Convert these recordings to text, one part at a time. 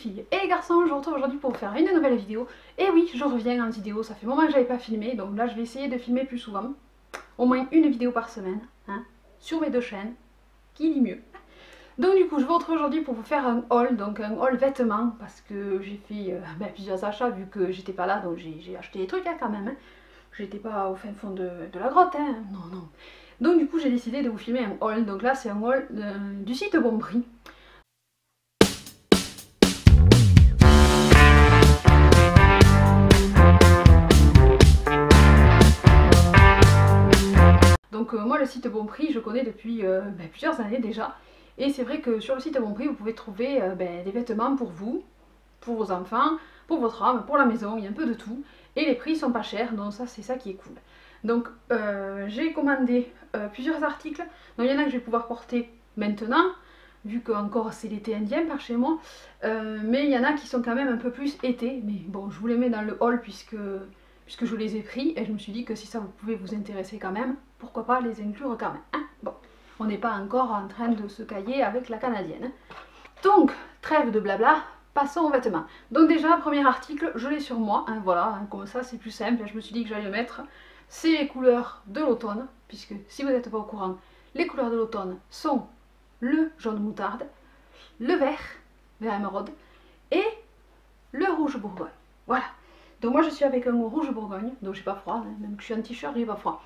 filles et les garçons, je vous retrouve aujourd'hui pour vous faire une nouvelle vidéo. Et oui, je reviens en vidéo, ça fait un moment que j'avais pas filmé, donc là je vais essayer de filmer plus souvent. Au moins une vidéo par semaine, hein, sur mes deux chaînes, qui dit mieux. Donc du coup, je vous retrouve aujourd'hui pour vous faire un haul, donc un haul vêtements, parce que j'ai fait plusieurs achats vu que j'étais pas là, donc j'ai acheté des trucs hein, quand même. Hein. J'étais pas au fin fond de la grotte, hein, non, non. Donc du coup, j'ai décidé de vous filmer un haul, donc là c'est un haul du site Bon Prix. Donc moi le site Bon Prix je connais depuis plusieurs années déjà, et c'est vrai que sur le site Bon Prix vous pouvez trouver des vêtements pour vous, pour vos enfants, pour votre homme, pour la maison, il y a un peu de tout, et les prix sont pas chers, donc ça c'est ça qui est cool. Donc j'ai commandé plusieurs articles, donc il y en a que je vais pouvoir porter maintenant, vu que encore c'est l'été indien par chez moi, mais il y en a qui sont quand même un peu plus été, mais bon je vous les mets dans le haul puisque je les ai pris, et je me suis dit que si ça vous pouvait vous intéresser quand même, pourquoi pas les inclure quand même, hein. Bon, on n'est pas encore en train de se cailler avec la canadienne. Donc, trêve de blabla, passons aux vêtements. Donc déjà, premier article, je l'ai sur moi, hein, voilà, hein, comme ça c'est plus simple, je me suis dit que j'allais le mettre. C'est les couleurs de l'automne, puisque si vous n'êtes pas au courant, les couleurs de l'automne sont le jaune moutarde, le vert émeraude, et le rouge bourgogne, voilà. Donc moi je suis avec un rouge bourgogne, donc j'ai pas froid, hein, même que je suis en t-shirt, j'ai pas froid.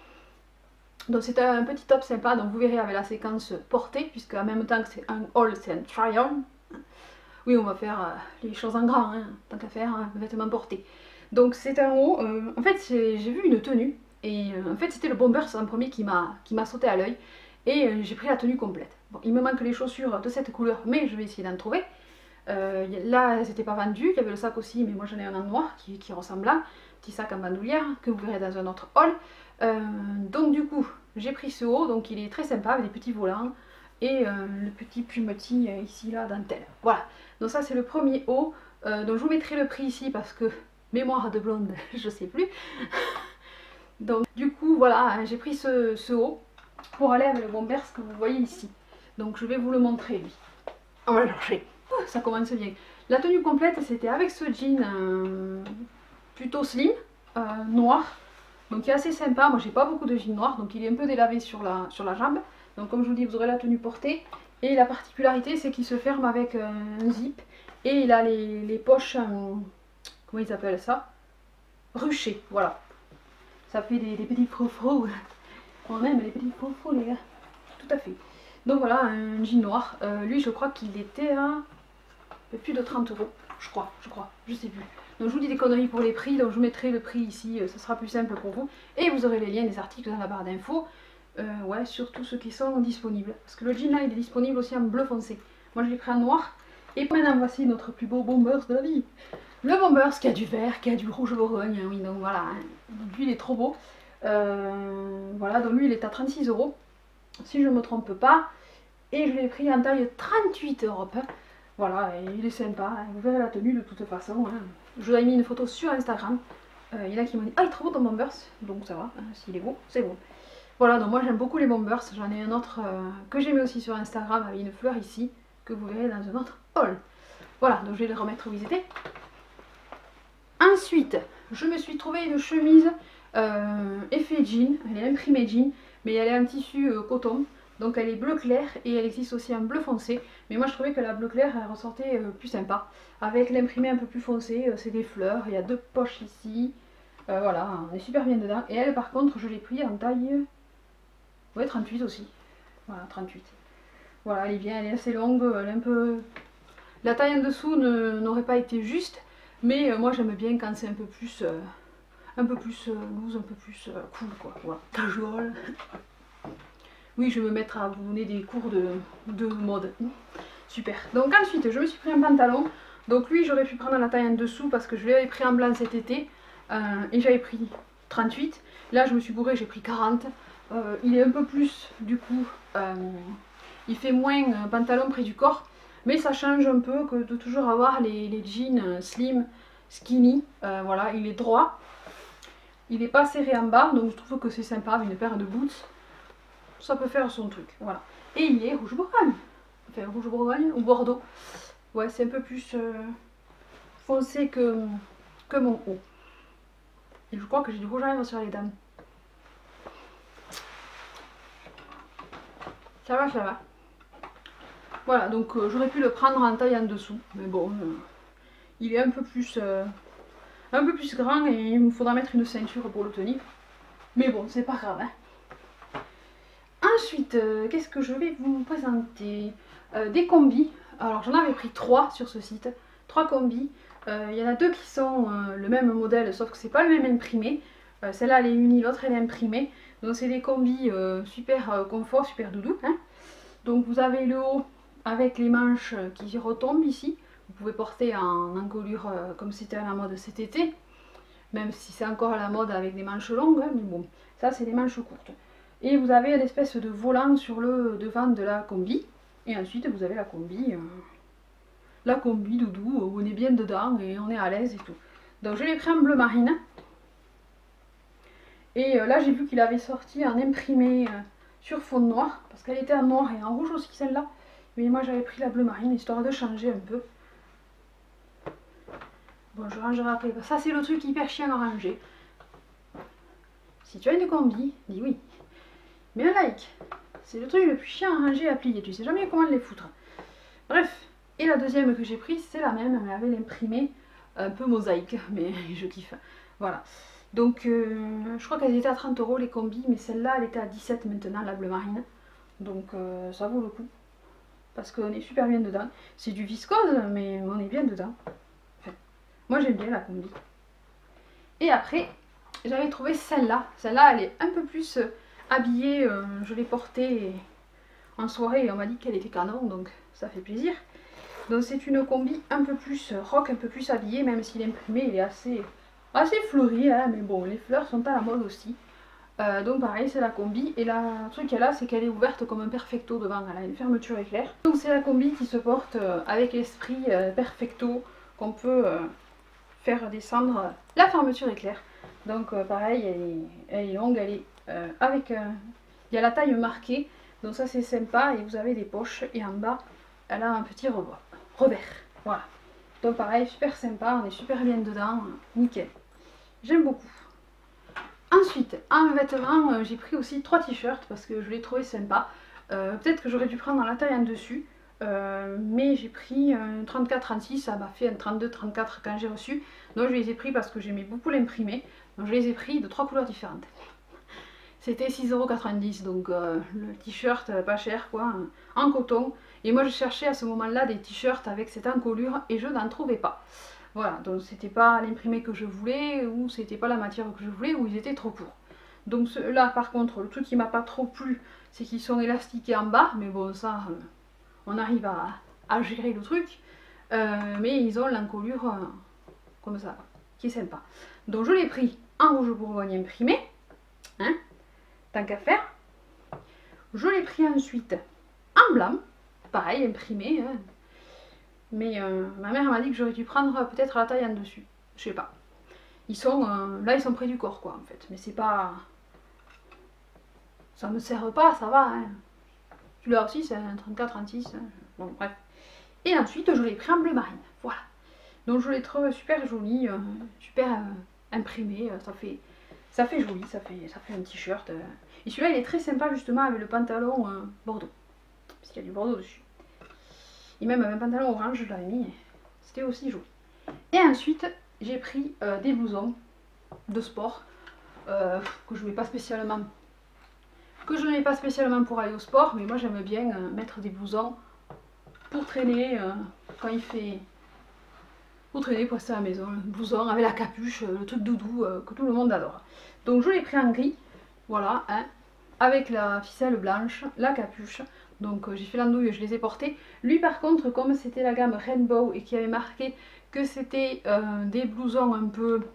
Donc c'est un petit top sympa, donc vous verrez avec la séquence portée, puisque en même temps que c'est un haul, c'est un try-on. Oui, on va faire les choses en grand, hein, tant qu'à faire, hein, vêtements portés. Donc c'est un haut, en fait j'ai vu une tenue, et en fait c'était le Bombers en premier qui m'a sauté à l'œil, et j'ai pris la tenue complète. Bon, il me manque les chaussures de cette couleur, mais je vais essayer d'en trouver. Là c'était pas vendu, il y avait le sac aussi, mais moi j'en ai un en noir qui ressemble à petit sac en bandoulière que vous verrez dans un autre haul. Donc du coup j'ai pris ce haut, donc il est très sympa avec des petits volants et le petit plumetis ici là dentelle. Voilà, donc ça c'est le premier haut, donc je vous mettrai le prix ici parce que mémoire de blonde je sais plus. Donc du coup voilà, j'ai pris ce haut pour aller avec le Bombers que vous voyez ici. Donc je vais vous le montrer lui. On va le chercher. Ça commence bien. La tenue complète c'était avec ce jean plutôt slim, noir, donc il est assez sympa. Moi j'ai pas beaucoup de jean noir, donc il est un peu délavé sur la jambe. Donc comme je vous dis, vous aurez la tenue portée, et la particularité c'est qu'il se ferme avec un zip, et il a les poches, comment ils appellent ça, ruchées, voilà. Ça fait des petits froufrous. On aime les petits froufrous les gars, tout à fait. Donc voilà, un jean noir, lui je crois qu'il était à plus de 30 €, je crois, je sais plus. Donc je vous dis des conneries pour les prix, donc je vous mettrai le prix ici, ça sera plus simple pour vous. Et vous aurez les liens des articles dans la barre d'infos, ouais, sur tous ceux qui sont disponibles. Parce que le jean là, il est disponible aussi en bleu foncé. Moi je l'ai pris en noir. Et maintenant voici notre plus beau Bombers de la vie. Le Bombers qui a du vert, qui a du rouge Bourgogne, oui, donc voilà, hein. Lui il est trop beau. Voilà, donc lui il est à 36 €, si je ne me trompe pas. Et je l'ai pris en taille 38 Europe. Voilà, et il est sympa, hein. Vous verrez la tenue de toute façon, hein. Je vous ai mis une photo sur Instagram. Il y en a qui m'ont dit ah il est trop beau ton Bombers, donc ça va, hein, s'il est beau, c'est beau. Voilà, donc moi j'aime beaucoup les Bombers, j'en ai un autre que j'ai mis aussi sur Instagram avec une fleur ici, que vous verrez dans un autre haul. Voilà, donc je vais les remettre où ils étaient. Ensuite, je me suis trouvé une chemise effet jean, elle est imprimée jean, mais elle est en tissu coton. Donc elle est bleu clair et elle existe aussi en bleu foncé. Mais moi je trouvais que la bleu clair elle ressortait plus sympa. Avec l'imprimé un peu plus foncé, c'est des fleurs, il y a deux poches ici. Voilà, on est super bien dedans. Et elle par contre je l'ai pris en taille, ouais, 38 aussi. Voilà, 38. Voilà, elle est bien, elle est assez longue, elle est un peu... La taille en dessous n'aurait pas été juste. Mais moi j'aime bien quand c'est un peu plus loose, un peu plus cool quoi. Voilà, casual. Oui, je vais me mettre à vous donner des cours de mode. Super. Donc ensuite, je me suis pris un pantalon. Donc lui, j'aurais pu prendre la taille en dessous parce que je l'avais pris en blanc cet été. Et j'avais pris 38. Là, je me suis bourrée, j'ai pris 40. Il est un peu plus, du coup, il fait moins pantalon près du corps. Mais ça change un peu que de toujours avoir les jeans slim, skinny. Voilà, il est droit. Il n'est pas serré en bas, donc je trouve que c'est sympa avec une paire de boots. Ça peut faire son truc, voilà. Et il est rouge Bourgogne, enfin rouge Bourgogne ou Bordeaux. Ouais, c'est un peu plus foncé que mon haut. Et je crois que j'ai du rouge à lèvres sur les dames. Ça va, ça va. Voilà, donc j'aurais pu le prendre en taille en dessous. Mais bon, il est un peu plus grand et il me faudra mettre une ceinture pour le tenir. Mais bon, c'est pas grave. Hein. Ensuite, qu'est-ce que je vais vous présenter? Des combis. Alors j'en avais pris 3 sur ce site. 3 combis. Il y en a 2 qui sont le même modèle, sauf que c'est pas le même imprimé. Celle-là elle est unie, l'autre elle est imprimée. Donc c'est des combis super confort, super doudou. Hein. Donc vous avez le haut avec les manches qui retombent ici. Vous pouvez porter en encolure comme c'était à la mode cet été. Même si c'est encore à la mode avec des manches longues. Hein, mais bon, ça c'est des manches courtes. Et vous avez une espèce de volant sur le devant de la combi. Et ensuite vous avez la combi doudou où on est bien dedans et on est à l'aise et tout. Donc je l'ai pris en bleu marine. Et là j'ai vu qu'il avait sorti un imprimé sur fond noir. Parce qu'elle était en noir et en rouge aussi celle-là. Mais moi j'avais pris la bleu marine histoire de changer un peu. Bon, je rangerai après. Ça c'est le truc hyper chiant à ranger. Si tu as une combi, dis oui. Mets un like. C'est le truc le plus chiant à ranger et à plier. Tu sais jamais comment les foutre. Bref. Et la deuxième que j'ai prise, c'est la même. Elle avait l'imprimé un peu mosaïque. Mais je kiffe. Voilà. Donc, je crois qu'elles étaient à 30 € les combis. Mais celle-là, elle était à 17 maintenant, la bleu marine. Donc, ça vaut le coup. Parce qu'on est super bien dedans. C'est du viscose, mais on est bien dedans. Enfin, moi, j'aime bien la combi. Et après, j'avais trouvé celle-là. Celle-là, elle est un peu plus habillée. Je l'ai portée en soirée et on m'a dit qu'elle était canon. Donc, ça fait plaisir. Donc c'est une combi un peu plus rock, un peu plus habillée, même si l'imprimé il est assez fleuri, hein, mais bon, les fleurs sont à la mode aussi. Donc pareil, c'est la combi, et le truc qu'elle a, c'est qu'elle est ouverte comme un perfecto devant, elle a une fermeture éclair. Donc c'est la combi qui se porte avec l'esprit perfecto, qu'on peut faire descendre la fermeture éclair. Donc pareil, elle est longue, elle est avec... il y a la taille marquée, donc ça c'est sympa, et vous avez des poches, et en bas, elle a un petit revers. Voilà. Donc pareil, super sympa, on est super bien dedans, nickel. J'aime beaucoup. Ensuite, en vêtements, j'ai pris aussi 3 t-shirts parce que je les trouvais sympas. Peut-être que j'aurais dû prendre la taille en dessus, mais j'ai pris un 34-36, ça m'a fait un 32-34 quand j'ai reçu. Donc je les ai pris parce que j'aimais beaucoup l'imprimer. Donc je les ai pris de 3 couleurs différentes. C'était 6,90 €, donc le t-shirt pas cher quoi, en coton. Et moi je cherchais à ce moment-là des t-shirts avec cette encolure et je n'en trouvais pas. Voilà, donc c'était pas l'imprimé que je voulais, ou c'était pas la matière que je voulais, ou ils étaient trop courts. Donc là par contre, le truc qui m'a pas trop plu, c'est qu'ils sont élastiqués en bas, mais bon ça, on arrive à gérer le truc. Mais ils ont l'encolure comme ça, qui est sympa. Donc je l'ai pris en rouge bourgogne imprimé, hein, tant qu'à faire. Je l'ai pris ensuite en blanc, pareil, imprimé. Hein. Mais ma mère m'a dit que j'aurais dû prendre peut-être la taille en dessus. Je sais pas. Ils sont, là, ils sont près du corps, quoi, en fait. Mais c'est pas... Ça me sert pas, ça va. Hein. Celui-là aussi, c'est un 34-36. Hein. Bon, bref. Et ensuite, je l'ai pris en bleu marine. Voilà. Donc, je les trouve super jolis, super imprimés. Ça fait joli, ça fait un t-shirt. Et celui-là, il est très sympa, justement, avec le pantalon bordeaux. Parce qu'il y a du bordeaux dessus. Et même un pantalon orange, je l'avais mis. C'était aussi joli. Et ensuite, j'ai pris des blousons de sport que je mets pas spécialement. Que je ne mets pas spécialement pour aller au sport, mais moi j'aime bien mettre des blousons pour traîner quand il fait... Pour traîner, pour rester à la maison. Le blouson avec la capuche, le truc doudou que tout le monde adore. Donc je l'ai pris en gris, voilà, hein, avec la ficelle blanche, la capuche. Donc j'ai fait l'andouille et je les ai portés. Lui par contre, comme c'était la gamme Rainbow et qui avait marqué que c'était des blousons un peu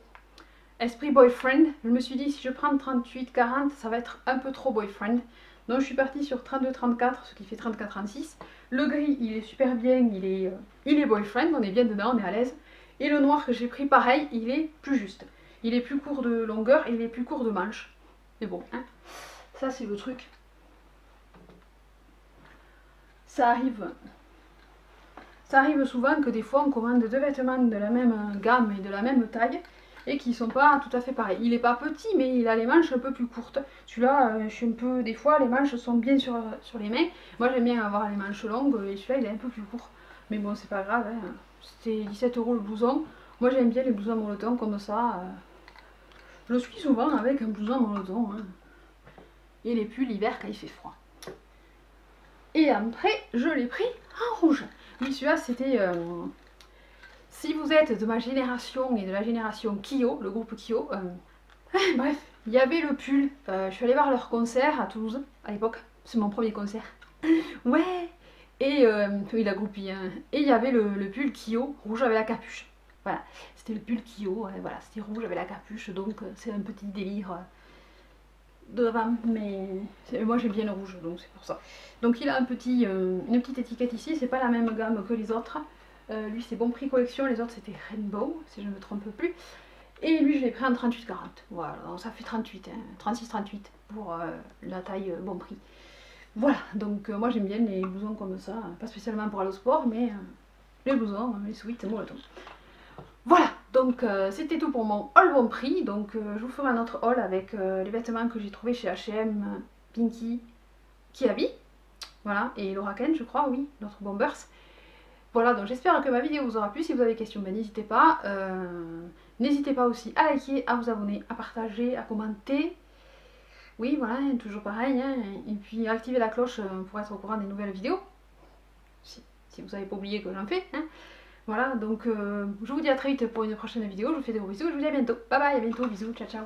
esprit boyfriend, je me suis dit si je prends 38-40, ça va être un peu trop boyfriend. Donc je suis partie sur 32-34, ce qui fait 34-36. Le gris, il est super bien, il est boyfriend, on est bien dedans, on est à l'aise. Et le noir que j'ai pris, pareil, il est plus juste. Il est plus court de longueur et il est plus court de manche. Mais bon, hein, ça c'est le truc. Ça Ça arrive souvent que des fois on commande deux vêtements de la même gamme et de la même taille et qui sont pas tout à fait pareils. Il est pas petit mais il a les manches un peu plus courtes. Celui-là, je suis un peu, des fois les manches sont bien sur les mains. Moi j'aime bien avoir les manches longues et celui-là il est un peu plus court. Mais bon c'est pas grave, hein. C'était 17 € le blouson. Moi j'aime bien les blousons molletons comme ça. Je suis souvent avec un blouson molleton. Hein. Et les pulls l'hiver quand il fait froid. Et après je l'ai pris en rouge. Oui celui-là c'était... Si vous êtes de ma génération et de la génération Kyo, le groupe Kyo, bref, il y avait le pull. Je suis allée voir leur concert à Toulouse à l'époque. C'est mon premier concert. Ouais. Et oui, la groupie. Hein. Et il y avait le pull Kyo, rouge avec la capuche. Voilà, c'était le pull Kyo. Voilà, c'était rouge avec la capuche. Donc c'est un petit délire devant. Mais moi j'aime bien le rouge, donc c'est pour ça. Donc il a une petite étiquette ici. C'est pas la même gamme que les autres. Lui c'est Bon Prix Collection, les autres c'était Rainbow, si je ne me trompe plus. Et lui je l'ai pris en 38-40. Voilà, donc ça fait 38, hein, 36-38 pour la taille Bon Prix. Voilà, donc moi j'aime bien les blousons comme ça, pas spécialement pour aller au sport, mais les blousons, les sweats, molletons. Voilà, donc c'était tout pour mon haul Bon Prix. Donc je vous ferai un autre haul avec les vêtements que j'ai trouvé chez H&M, Pinky, Kiabi. Voilà, et Laura Ken je crois, oui, notre Bombers. Voilà, donc j'espère que ma vidéo vous aura plu. Si vous avez des questions, ben, n'hésitez pas. N'hésitez pas aussi à liker, à vous abonner, à partager, à commenter. Oui, voilà, toujours pareil. Hein. Et puis activer la cloche pour être au courant des nouvelles vidéos. Si vous n'avez pas oublié que j'en fais. Hein. Voilà, donc je vous dis à très vite pour une prochaine vidéo. Je vous fais des gros bisous. Je vous dis à bientôt. Bye bye, à bientôt. Bisous, ciao ciao.